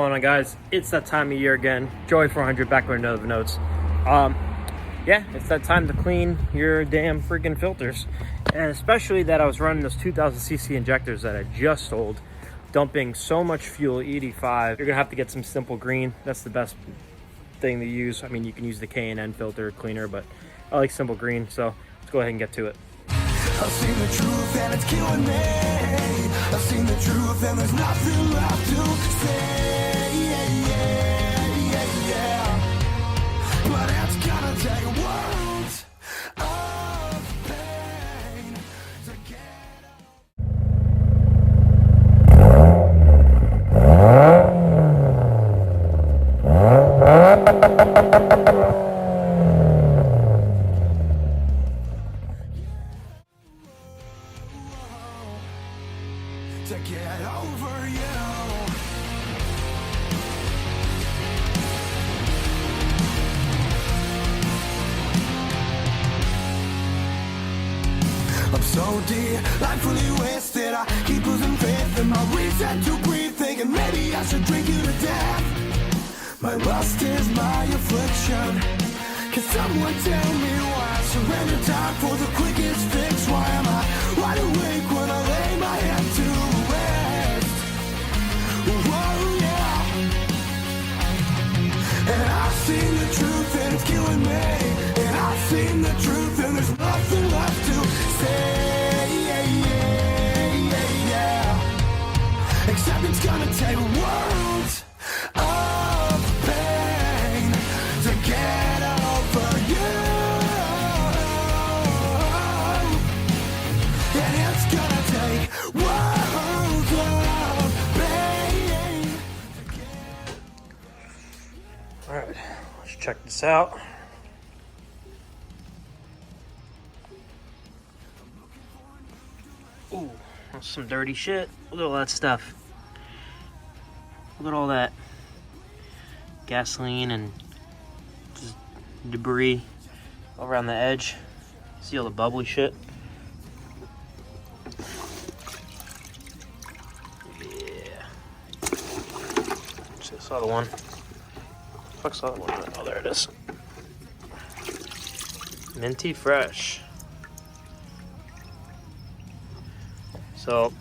going on, guys? It's that time of year again. Joey 400 back with another Vnotes. Yeah, it's that time to clean your damn freaking filters. And especially that I was running those 2000cc injectors that I just sold, dumping so much fuel, E85. You're gonna have to get some simple green. That's the best thing to use. I mean, you can use the KTM filter cleaner, but I like simple green, so let's go ahead and get to it. I've seen the truth and it's killing me. I've seen the truth and there's nothing left to say. But it's gonna take worlds of pain to get over you. I'm so delightfully wasted. I keep losing faith in my reason to breathe, thinking maybe I should drink you to death. My lust is my affliction. Can someone tell me why I surrender time for the quickest fix? Why am I wide awake when I lay my head to rest? Whoa, yeah. And I've seen the truth and it's killing me. And I've seen the truth and there's nothing left to say. Except it's gonna take worlds of pain to get over you. And it's gonna take worlds of pain. All right, let's check this out. Ooh, that's some dirty shit. Look at all that stuff. Look at all that gasoline and just debris all around the edge. See all the bubbly shit? Yeah. See this other one? Fuck's the other one? Oh, there it is. Minty fresh. So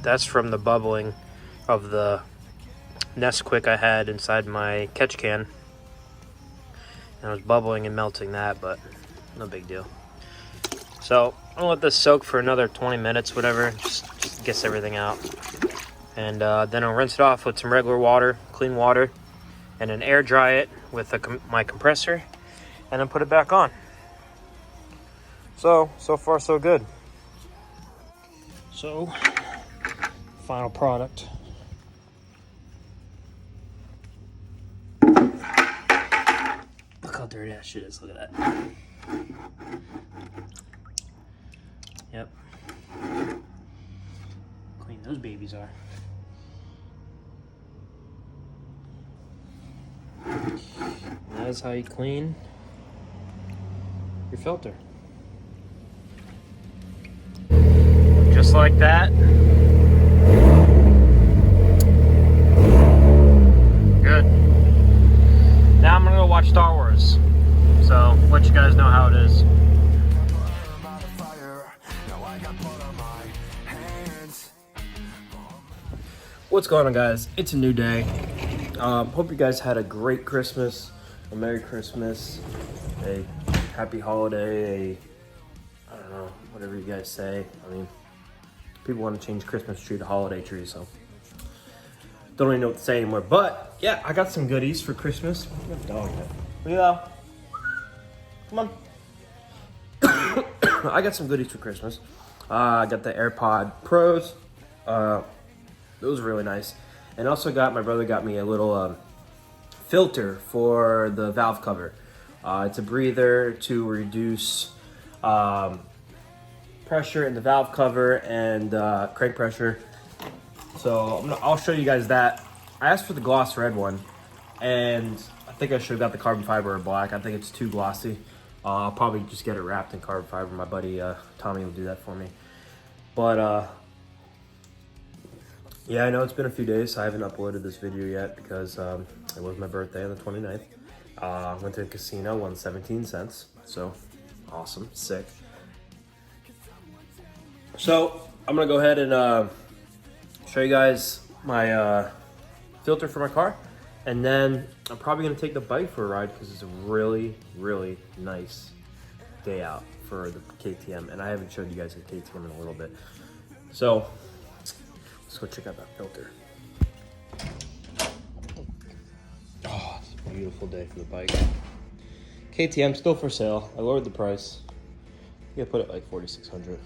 that's from the bubbling of the Nesquik I had inside my catch can. And I was bubbling and melting that, but no big deal. So I'm gonna let this soak for another 20 minutes, whatever, just gets everything out. And then I'll rinse it off with some regular water, clean water, and then air dry it with my compressor, and then put it back on. So far so good. So, final product. Look how dirty that shit is. Look at that. Yep. Clean those babies are. That is how you clean your filter. Just like that. Good. Now I'm gonna go watch Star Wars. So let you guys know how it is. What's going on, guys? It's a new day. Hope you guys had a great Christmas, a Merry Christmas, a Happy Holiday, I don't know, whatever you guys say. I mean, people want to change Christmas tree to holiday tree, so don't really know what to say anymore. But yeah, I got some goodies for Christmas. We have a dog yet. Lilo, come on. I got some goodies for Christmas. I got the AirPod Pros. Those are really nice. And also my brother got me a little filter for the valve cover. It's a breather to reduce pressure in the valve cover and crank pressure. So I'll show you guys that. I asked for the gloss red one, and I think I should have got the carbon fiber or black. I think it's too glossy. I'll probably just get it wrapped in carbon fiber. My buddy Tommy will do that for me. But Yeah, I know it's been a few days. I haven't uploaded this video yet because it was my birthday on the 29th. Went to a casino, won 17 cents. So, awesome, sick. So, I'm gonna go ahead and show you guys my filter for my car. And then I'm probably gonna take the bike for a ride because it's a really, really nice day out for the KTM. And I haven't showed you guys the KTM in a little bit. So, let's go check out that filter. Oh, it's a beautiful day for the bike. KTM still for sale. I lowered the price. I'm gonna put it like $4,600.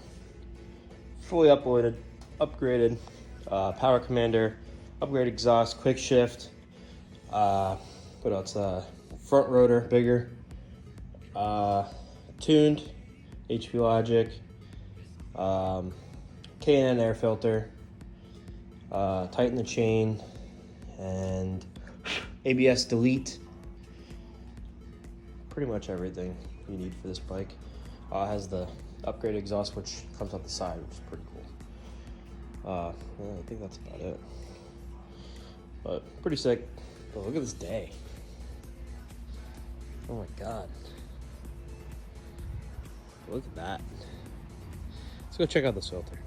Fully upgraded, power commander, upgraded exhaust, quick shift. What else? Front rotor bigger. Tuned, HP Logic. K&N air filter. Tighten the chain, and ABS delete. Pretty much everything you need for this bike. It has the upgraded exhaust, which comes out the side, which is pretty cool. Yeah, I think that's about it. But pretty sick. But look at this day. Oh my god. Look at that. Let's go check out this filter.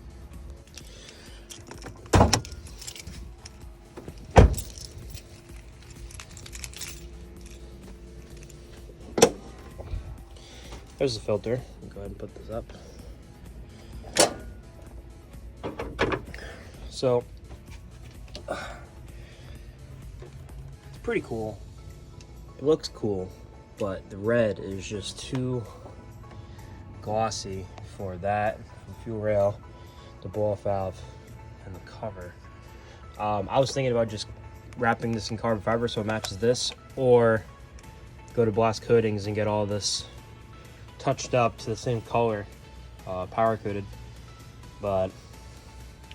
There's the filter. I'll go ahead and put this up. So, it's pretty cool. It looks cool, but the red is just too glossy for that, the fuel rail, the blow-off valve, and the cover. I was thinking about just wrapping this in carbon fiber so it matches this, or go to Blast Coatings and get all this touched up to the same color, power coated. But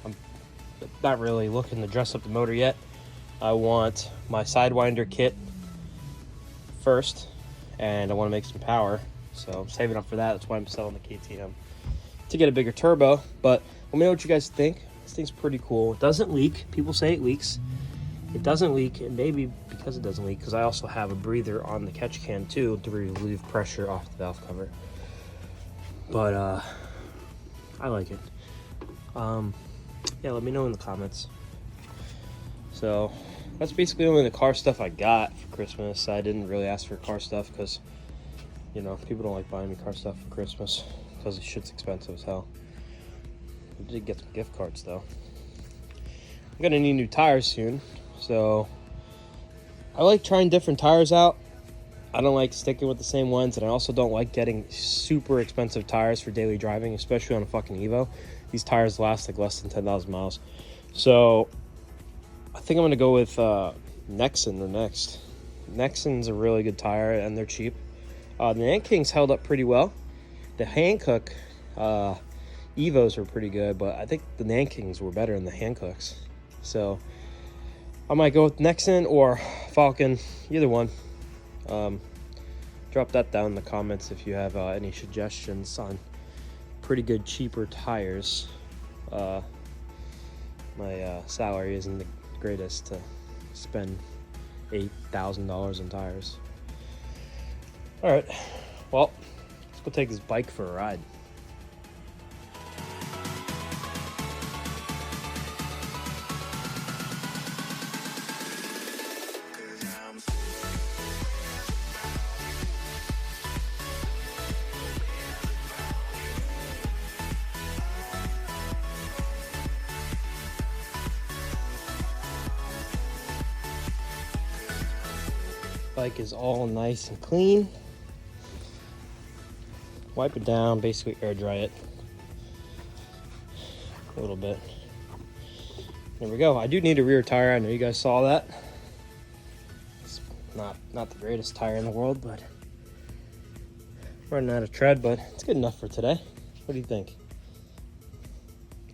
I'm not really looking to dress up the motor yet. I want my Sidewinder kit first, and I want to make some power, so I'm saving up for that. That's why I'm selling the KTM, to get a bigger turbo. But let me know what you guys think. This thing's pretty cool. It doesn't leak. People say it leaks. It doesn't leak, and maybe because it doesn't leak, because I also have a breather on the catch can too to relieve pressure off the valve cover. But I like it. Yeah, let me know in the comments. So that's basically only the car stuff I got for Christmas. I didn't really ask for car stuff because, you know, people don't like buying me car stuff for Christmas because the shit's expensive as hell. I did get some gift cards though. I'm gonna need new tires soon, so I like trying different tires out. I don't like sticking with the same ones, and I also don't like getting super expensive tires for daily driving, especially on a fucking Evo. These tires last like less than 10,000 miles. So I think I'm gonna go with Nexen or Next. Nexen's a really good tire, and they're cheap. The Nankings held up pretty well. The Hankook Evos were pretty good, but I think the Nankings were better than the Hankooks. So I might go with Nexen or Falcon, either one. Drop that down in the comments if you have any suggestions on pretty good cheaper tires. My salary isn't the greatest to spend $8,000 on tires. All right, well, let's go take this bike for a ride. Bike is all nice and clean. Wipe it down, basically air dry it a little bit. There we go. I do need a rear tire. I know you guys saw that. It's not the greatest tire in the world, but running out of tread, but it's good enough for today. What do you think?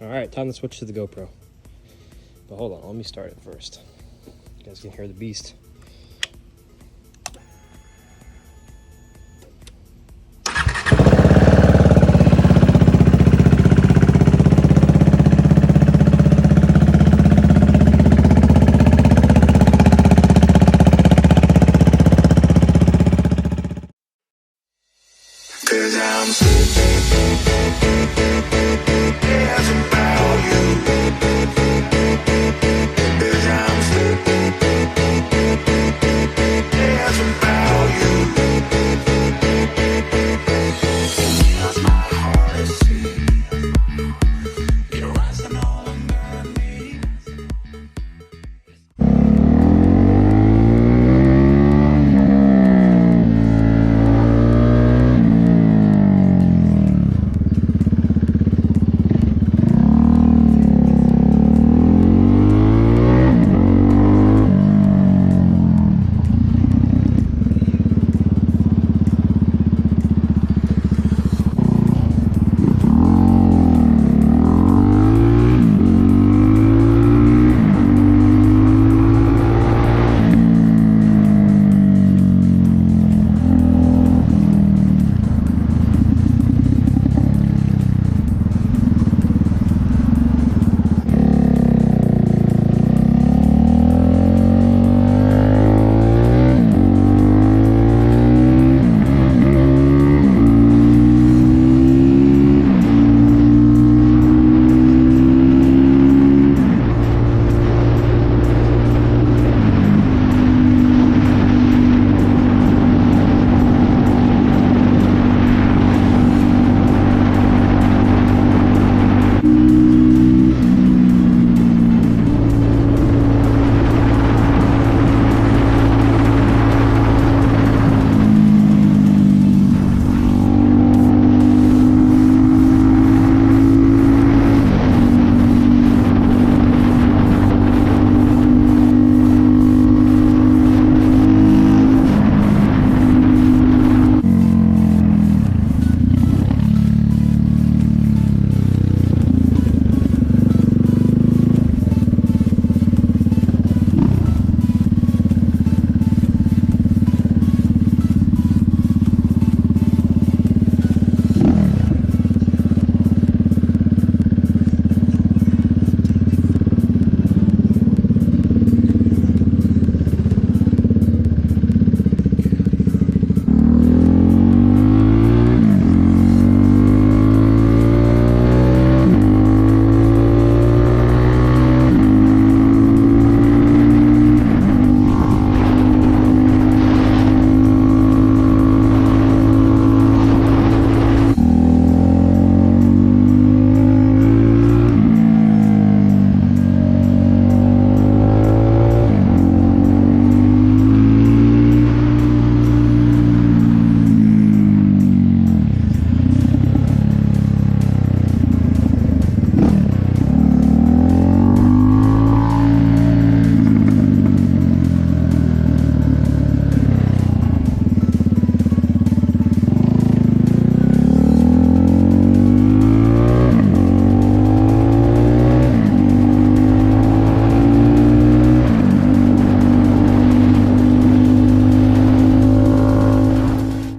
All right, time to switch to the GoPro. But hold on, let me start it first. You guys can hear the beast. 'cause I'm cares about you. 'Cause I'm cares about you. Here's my heart to see. You're rising all under me.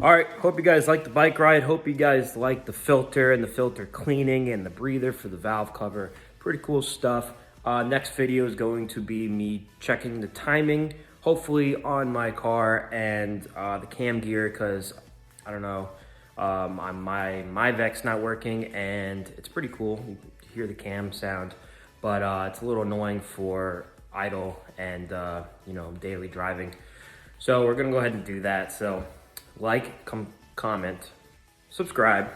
Alright, hope you guys like the bike ride. Hope you guys like the filter and the filter cleaning and the breather for the valve cover. Pretty cool stuff. Next video is going to be me checking the timing, hopefully on my car, and the cam gear, because I don't know, my Vec's not working, and it's pretty cool. You hear the cam sound, but it's a little annoying for idle and you know, daily driving. So we're gonna go ahead and do that. So like, comment, subscribe,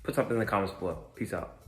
put something in the comments below. Peace out.